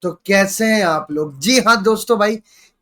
तो कैसे हैं आप लोग? जी हाँ दोस्तों, भाई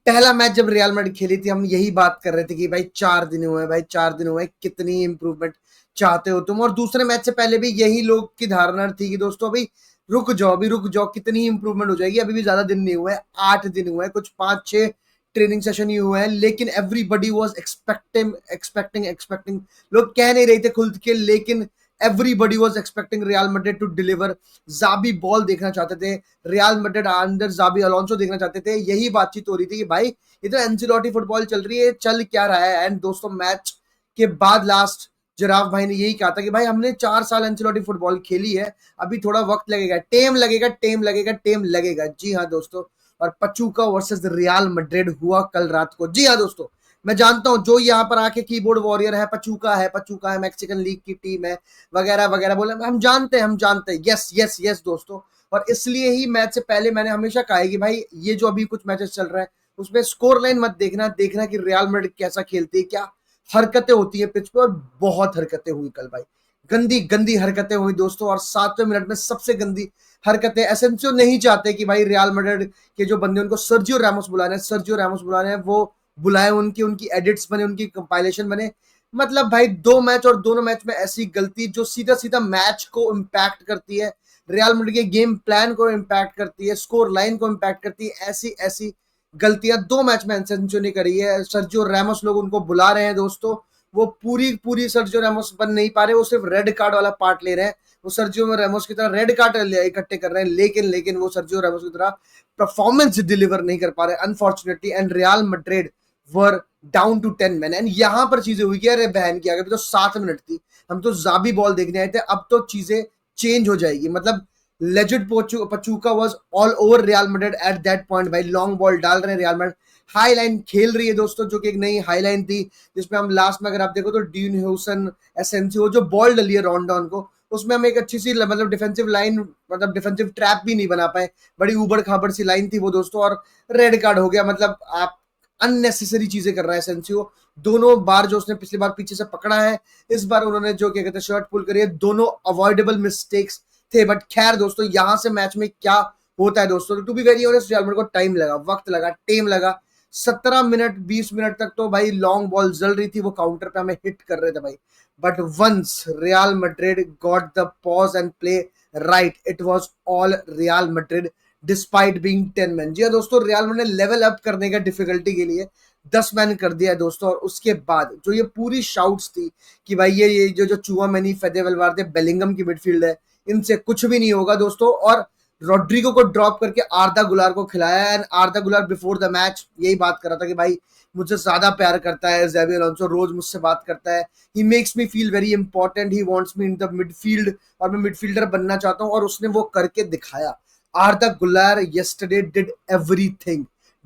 पहला मैच जब रियल मैड्रिड खेली थी हम यही बात कर रहे थे कि भाई 4 दिन हुए, भाई 4 दिन हुए, कितनी इंप्रूवमेंट चाहते हो तुम। और दूसरे मैच से पहले भी यही लोग की धारणा थी कि दोस्तों अभी रुक जाओ, अभी रुक जाओ, कितनी इंप्रूवमेंट हो जाएगी, अभी भी ज्यादा दिन नहीं हुए, 8 दिन हुए, कुछ 5-6 ट्रेनिंग सेशन ही हुए हैं। लेकिन everybody was expecting expecting expecting, लोग कह नहीं रहे थे खुल के, लेकिन everybody was expecting Real Madrid to deliver. Xabi ball देखना चाहते थे, Real Madrid under Xabi Alonso देखना चाहते थे। यही बातचीत हो रही थी कि भाई ये तो एंसिलोटी फुटबॉल चल रही है, चल क्या रहा है। एंड दोस्तों मैच के बाद लास्ट जराफ भाई ने यही कहा था कि भाई हमने 4 साल एंसिलोटी फुटबॉल खेली है, अभी थोड़ा वक्त लगेगा, टेम लगेगा, टेम लगेगा, टेम लगेगा। जी हाँ दोस्तों, और पचूका वर्सेस रियल मैड्रिड हुआ कल रात को। जी हाँ दोस्तों, मैं जानता हूं जो यहाँ पर आके कीबोर्ड वॉरियर है, पचूका है, पचूका है, मैक्सिकन लीग की टीम है, वगैरह वगैरह बोले, हम जानते हैं, हम जानते हैं, यस यस यस दोस्तों। और इसलिए ही मैच से पहले मैंने हमेशा कहा है कि भाई ये जो अभी कुछ मैचेस चल रहे हैं उसमें स्कोर लाइन मत देखना, देखना कि रियल मैड्रिड कैसा खेलती है, क्या हरकतें होती है पिच पे। और बहुत हरकतें हुई कल भाई, गंदी गंदी हरकतें हुई दोस्तों। और 7वें मिनट में सबसे गंदी हरकतें, एसेंसियो नहीं चाहते कि भाई रियल मैड्रिड के जो बंदे उनको सर्जियो रैमोस बुलाने, सर्जियो रैमोस बुलाने हैं, वो बुलाए, उनकी उनकी एडिट्स बने, उनकी कंपाइलेशन बने। मतलब भाई 2 मैच और दोनों मैच में ऐसी गलती जो सीधा सीधा मैच को इम्पैक्ट करती है, रियल मैड्रिड के गेम प्लान को इम्पैक्ट करती है, स्कोर लाइन को इम्पैक्ट करती है, ऐसी ऐसी गलतियां 2 मैच में एसेंसियो ने करी है। सर्जियो रैमोस लोग उनको बुला रहे हैं दोस्तों, वो पूरी पूरी सर्जियो रैमोस बन नहीं पा रहे, वो सिर्फ रेड कार्ड वाला पार्ट ले रहे हैं, वो सर्जियो रैमोस की तरह रेड कार्ड इकट्ठे कर रहे हैं, लेकिन लेकिन वो सर्जियो रैमोस की तरह परफॉर्मेंस डिलीवर नहीं कर पा रहे unfortunately. And Real Madrid were down to 10 man. And यहां पर चीजें हुई कि अरे बहन की, अगर तो 7 मिनट थी, हम तो जाबी बॉल देखने आए थे, अब तो चीजें चेंज हो जाएगी। मतलब legit Pachuca was all over Real Madrid at that point. भाई लॉन्ग बॉल डाल रहे हैं रियल मैड्रिड, हाई लाइन खेल रही है दोस्तों, जो कि एक नई हाई लाइन थी जिसमें हम लास्ट में अगर आप देखो तो डीन ह्यूसन, एसेंसियो, जो बॉल डली है रॉन्डॉन को, उसमें हम एक अच्छी सी मतलब डिफेंसिव लाइन, मतलब डिफेंसिव ट्रैप भी नहीं बना पाए, बड़ी उबड़ खाबड़ सी लाइन थी वो दोस्तों। और रेड कार्ड हो गया। मतलब आप अननेसेसरी चीजें कर रहा है एसेंसियो। दोनों बार जो उसने पिछली बार पीछे से पकड़ा है, इस बार उन्होंने जो क्या कहते हैं शर्ट पुल करी है, दोनों अवॉइडेबल मिस्टेक्स थे। बट खैर दोस्तों, यहां से मैच में क्या होता है दोस्तों, to be very honest, Real Madrid को टाइम लगा, वक्त लगा, टेम लगा। 17 मिनट 20 मिनट तक तो भाई लॉन्ग बॉल जल रही थी, वो काउंटर पे हमें हिट कर रहे थे भाई। But once Real Madrid got the pause and play right, it was all Real Madrid despite being 10 man. जी हाँ दोस्तों, रियल मैड्रिड ने लेवल अप करने का डिफिकल्टी के लिए 10 मैन कर दिया है दोस्तों। और उसके बाद जो ये पूरी शाउट्स थी कि भाई ये जो चुआमेनी, फेदे वल्वार्दे, बेलिंगम की मिडफील्ड है, इनसे कुछ भी नहीं होगा दोस्तों। और रोड्रिगो को ड्रॉप करके आर्दा गुलार को खिलाया। And Arda Guler before the match यही बात कर रहा था कि भाई मुझसे ज्यादा प्यार करता है ज़ाबी अलोंसो, रोज मुझसे बात करता है, he makes me feel very important, he wants me in the midfield, और मैं मिडफील्डर बनना चाहता हूं। और उसने वो करके दिखाया। आर्दा गुलार yesterday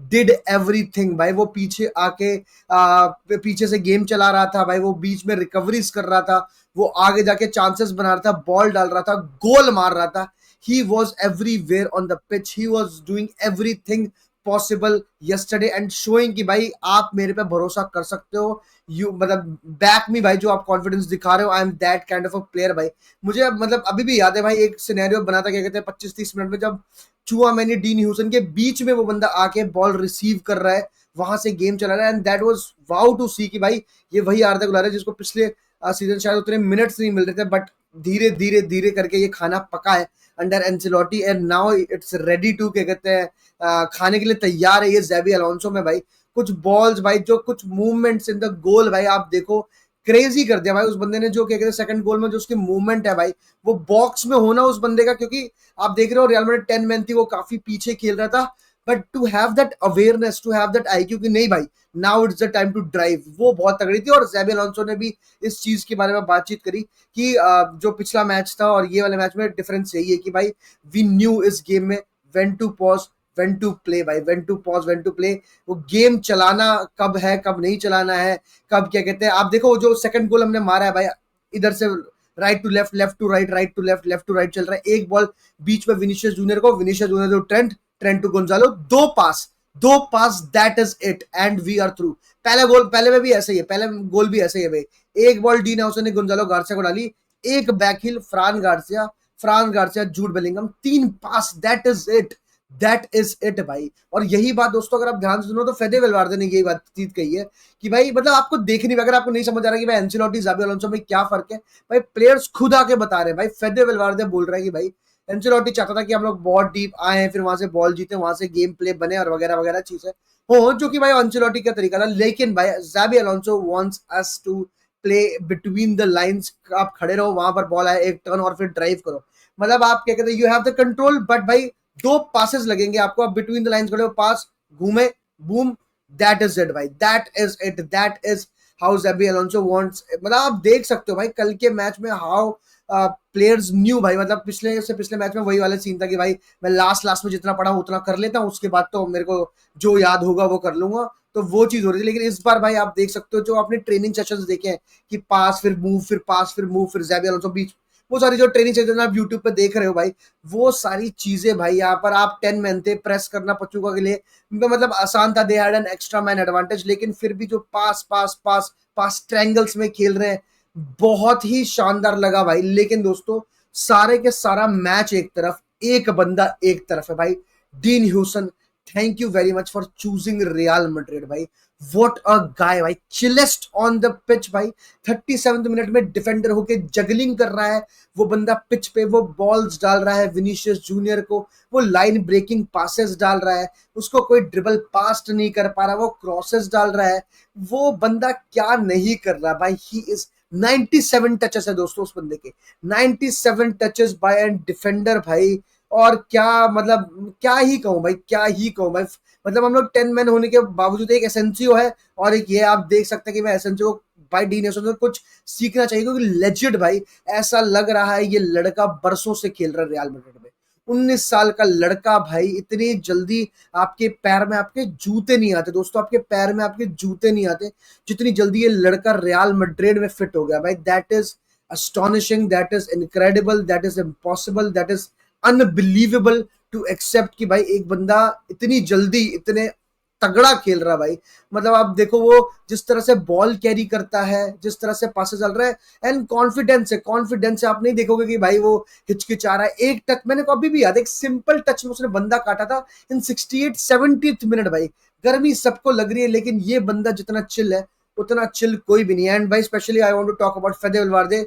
डिड एवरीथिंग भाई। वो पीछे आके पीछे से गेम चला रहा था भाई, वो बीच में रिकवरीज कर रहा था, वो आगे जाके चांसेस बना रहा था, बॉल डाल रहा था, गोल मार रहा था। he was everywhere on the pitch, he was doing everything possible yesterday and showing कि भाई आप मेरे पे भरोसा कर सकते हो, यू मतलब बैक मी भाई, जो आप कॉन्फिडेंस दिखा रहे हो, I am that kind of a player भाई। मुझे मतलब अभी भी याद है भाई, एक सिनेरियो बना था, क्या कहते हैं, 25-30 मिनट में, जब चुआमेनी डीन ह्यूसन के बीच में वो बंदा आके बॉल रिसीव कर रहा है, वहां से गेम चला रहा है। And that was wow to see कि भाई ये वही आर्दा गुलार है जिसको पिछले सीजन शायद उतने मिनट्स नहीं मिल रहे थे, बट धीरे धीरे धीरे करके ये खाना पका है under Ancelotti. And now it's ready to, क्या कहते हैं, खाने के लिए तैयार है ये ज़ाबी अलोंसो में भाई। कुछ बॉल्स भाई, जो कुछ मूवमेंट्स इन द गोल भाई, आप देखो, क्रेजी कर दिया भाई उस बंदे ने। जो क्या कहते हैं सेकंड गोल में जो उसकी मूवमेंट है भाई, वो बॉक्स में होना उस बंदे का, क्योंकि आप देख रहे हो रियल मैड्रिड 10 मैन थी, वो काफी पीछे खेल रहा था, but to have that awareness, to have that IQ कि नहीं भाई now it's the time to drive, वो बहुत तगड़ी थी। और ज़ाबी अलोंसो ने भी इस चीज के बारे में बातचीत करी कि जो पिछला मैच था और ये वाले मैच में डिफरेंस यही है कि भाई वी न्यू इस गेम में when to pause, when to play भाई, when to pause, when to play. वो गेम चलाना कब है, कब नहीं चलाना है, कब क्या कहते हैं। आप देखो जो सेकंड गोल हमने मारा है भाई, इधर से right to left, left to right, right to left, left to right चल रहा है, एक बॉल बीच में विनीशियस जूनियर को, Vinicius junior to Trent, Trent to Gonzalo, दो pass, that is it and we are through. पहला गोल, पहले में भी ऐसे ही है, पहले गोल भी ऐसे ही है भाई, एक बॉल डी नाउसन ने गोंजालो गार्सिया को डाली, एक backheel Fran Garcia, Jude Bellingham, 3 pass, that is it. That is it भाई। और यही बात दोस्तों अगर आप ध्यान से सुनो तो फेदे वेलवार्दे ने यही बात चीज कही है कि भाई मतलब आपको देखनी, अगर आपको नहीं समझ आ रहा कि भाई एंसेलोटी जाबी अलोंसो में क्या फर्क है, भाई प्लेयर्स खुद आके बता रहे हैं भाई। फेदे वेलवार्दे बोल रहे हैं कि भाई एंसेलोटी चाहता था कि हम लोग बहुत डीप आए, फिर वहां से बॉल जीते, वहां से गेम प्ले बने और वगैरह वगैरह चीजें हो, जो कि भाई एंसेलोटी का तरीका था। लेकिन भाई Xabi Alonso wants us to play between the lines, आप खड़े रहो वहां पर, बॉल आए एक टर्न और फिर ड्राइव करो। मतलब आप क्या कहते हैं, you have the control, but भाई दो पासेस लगेंगे आपको, आप बिटवीन द लाइंस खड़े हो, पास घूमे, बूम, दैट इज इट भाई, that is it, that is how Xabi Alonso wants. मतलब आप देख सकते हो भाई कल के मैच में हाउ प्लेयर्स न्यू भाई, मतलब पिछले मैच में वही वाला सीन था कि भाई मैं लास्ट लास्ट में जितना पढ़ा हूं उतना कर लेता हूं, उसके बाद तो मेरे को जो याद होगा वो कर लूंगा, तो वो चीज हो रही थी। लेकिन इस बार भाई आप देख सकते हो जो आपने ट्रेनिंग सेशंस देखे हैं कि पास फिर मूव, फिर पास फिर मूव, फिर ज़ाबी अलोंसो बीच, वो सारी जो ट्रेनिंग सेशन आप यूट्यूब पे देख रहे हो भाई, वो सारी चीजें भाई यहाँ पर आप 10 मैन थे, प्रेस करना पचुका के लिए मतलब आसान था, they had an extra man advantage, लेकिन फिर भी जो पास पास पास पास ट्रायंगल्स में खेल रहे हैं, बहुत ही शानदार लगा भाई। लेकिन दोस्तों सारे के सारा मैच एक तरफ, एक बंदा एक तरफ है भाई, dean Hewson. Thank you very much for choosing real Madrid भाई। व्हाट अ गाय भाई, चिलेस्ट ऑन द पिच भाई, 37 मिनट में डिफेंडर होके जगलिंग कर रहा है वो बंदा पिच पे, वो बॉल्स डाल रहा है विनीशियस जूनियर को, वो लाइन ब्रेकिंग पासेस डाल रहा है, उसको कोई ड्रिबल पास नहीं कर पा रहा, वो क्रॉसेस डाल रहा है, वो बंदा क्या नहीं कर रहा भाई। ही इज 97 टचेस है दोस्तों उस बंदे के, 97 टचेस बाय एन डिफेंडर भाई। और क्या मतलब क्या ही कहूं भाई, क्या ही कहूं भाई। मतलब हम लोग 10 मैन होने के बावजूद एक एसेंसियो है और एक ये आप देख सकते हैं कि मैं एसेंसियो को भाई डी नेशन से कुछ सीखना चाहिए, क्योंकि लेजिड भाई ऐसा लग रहा है ये लड़का बरसों से खेल रहा है रियल मैड्रिड में। 19 साल का लड़का भाई, इतनी जल्दी आपके पैर में आपके जूते नहीं आते दोस्तों, आपके पैर में आपके जूते नहीं आते जितनी जल्दी ये लड़का रियल मैड्रिड में फिट हो गया भाई। That is astonishing, that is incredible, that is impossible, that is unbelievable to accept कि भाई एक बंदा इतनी जल्दी इतने तगड़ा खेल रहा भाई। मतलब आप देखो वो जिस तरह से बॉल कैरी करता है, जिस तरह से पासे चल रहा है, एंड कॉन्फिडेंस है। आप नहीं देखोगे कि भाई वो हिचकिचा रहा है। एक टच मैंने को अभी भी याद है, एक सिंपल टच में उसने बंदा काटा था इन 68-70 मिनट भाई। गर्मी सबको लग रही है लेकिन ये बंदा जितना चिल है उतना चिल कोई भी नहीं है। एंड भाई specially I want to talk about Fede Valverde,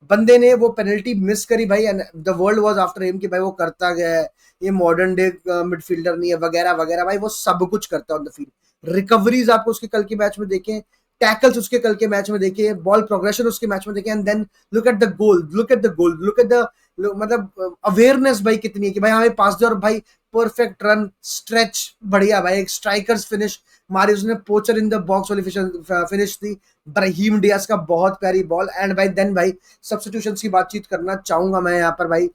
बंदे ने वो पेनल्टी मिस करी भाई and the world was after him कि भाई वो करता गया है, ये मॉडर्न डे मिडफील्डर नहीं है वगैरह वगैरह। भाई वो सब कुछ करता है ऑन द फील्ड, रिकवरीज आपको उसके कल के मैच में देखें, टैकल्स उसके कल के मैच में देखे, बॉल प्रोग्रेशन उसके मैच में देखे, and then look at the goal, look at the goal, look at the मतलब अवेयरनेस भाई कितनी है कि भाई हमें पास दे, और भाई परफेक्ट रन स्ट्रेच बढ़िया भाई, एक स्ट्राइकर्स फिनिश मारी उसने, पोचर इन द बॉक्स वाली फिनिश थी ब्राहीम डियाज का, बहुत प्यारी बॉल। एंड भाई देन भाई सब्स्टिट्यूशंस की बातचीत करना चाहूंगा मैं यहाँ पर भाई,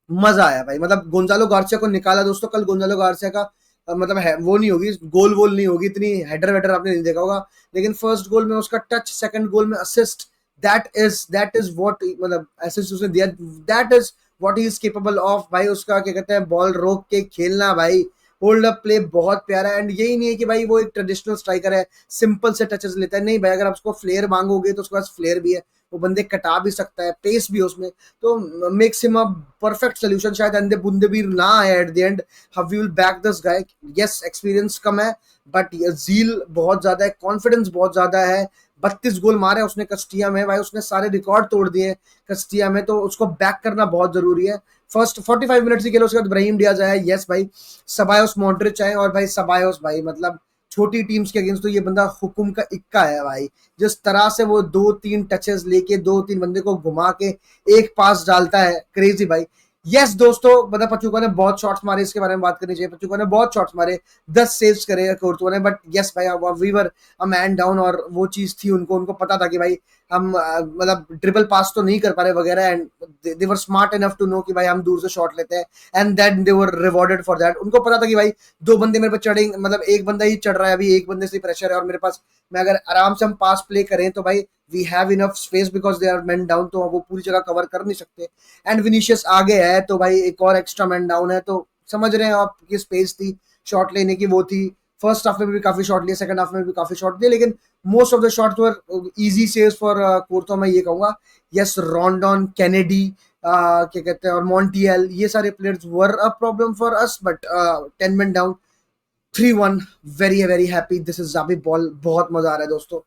मजा आया भाई। मतलब गोंजालो गार्सिया को निकाला दोस्तों, कल गोंजालो गार्सिया का मतलब है वो नहीं होगी, गोल वोल नहीं होगी, इतनी हेडर वेडर आपने नहीं देखा होगा, लेकिन फर्स्ट गोल में उसका टच, सेकंड गोल में असिस्ट, दैट इज व्हाट मतलब असिस्ट उसने दिया, that is what he is capable of भाई। उसका क्या कहते हैं बॉल रोक के खेलना भाई, होल्ड अप प्ले बहुत प्यारा। एंड यही नहीं है कि भाई वो एक ट्रेडिशनल स्ट्राइकर है सिंपल से टचेस लेता है, नहीं भाई अगर आप उसको फ्लेयर मांगोगे तो उसके पास फ्लेयर भी है, वो बंदे कटा भी सकता है, पेस भी है उसमें, तो makes him a perfect solution. शायद अंदे बुंदे भी ना आए at the end, how we will back this guy. Yes experience कम है बट जील बहुत ज्यादा है, कॉन्फिडेंस बहुत ज्यादा है। 32 गोल मारे उसने कस्टिया में भाई, उसने सारे रिकॉर्ड तोड़ दिए कस्टिया में, तो उसको बैक करना बहुत जरूरी है। फर्स्ट 45 मिनट से खेलो, उसके बाद ब्राहीम डियाज आया, यस भाई सबायोस मॉड्रिच आए, और भाई सबायोस भाई मतलब छोटी टीम्स के अगेंस्ट तो ये बंदा हुकुम का इक्का है भाई। जिस तरह से वो 2-3 टचेस लेके 2-3 बंदे को घुमा के एक पास डालता है, क्रेजी भाई। यस दोस्तों मतलब पचुका ने बहुत शॉट्स मारे, इसके बारे में बात करनी चाहिए, पचुका ने बहुत शॉट्स मारे, 10 सेव्स करे कोर्तुआ ने, बट यस भाई we were a man down, और वो चीज थी उनको पता था कि भाई हम मतलब ट्रिपल पास तो नहीं कर पा रहे वगैरह, and they were smart enough to know कि भाई हम दूर से शॉट लेते हैं, and then they were rewarded for that. उनको पता था कि भाई दो बंदे मेरे पे चढ़ेंगे, मतलब एक बंदा ही चढ़ रहा है अभी, एक बंदे से प्रेशर है, और मेरे पास मैं अगर आराम से हम पास प्ले करें तो भाई we have enough space because they are man down, तो वो पूरी जगह कवर कर नहीं सकते। एंड विनीशियस आगे है तो भाई एक और एक्स्ट्रा मैन डाउन है, तो समझ रहे हैं आप की स्पेस थी शॉट लेने की, वो थी। फर्स्ट हाफ में भी काफी शॉट लिए, सेकंड हाफ में भी काफी शॉट दिए, लेकिन most of the shot were easy saves for Courtois, मैं ये कहूंगा। यस रॉन्डॉन, कैनेडी, क्या कहते हैं, और मॉन्टियल, ये सारे players were a problem for us, but 10 men down, 3-1, very very happy. This is Xabi ball, बहुत मजा आ रहा है दोस्तों।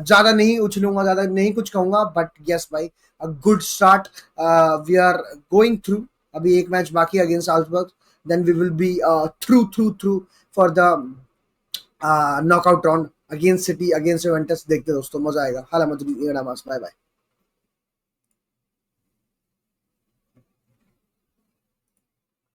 ज्यादा नहीं उछलूंगा, ज्यादा नहीं कुछ कहूंगा, बट यस भाई, a good start. We are going through. अभी एक मैच बाकी है against Salzburg, then we will be through for the knockout round against City, against Juventus. देखते हैं दोस्तों, मजा आएगा। हाला मदरी, बाय बाय।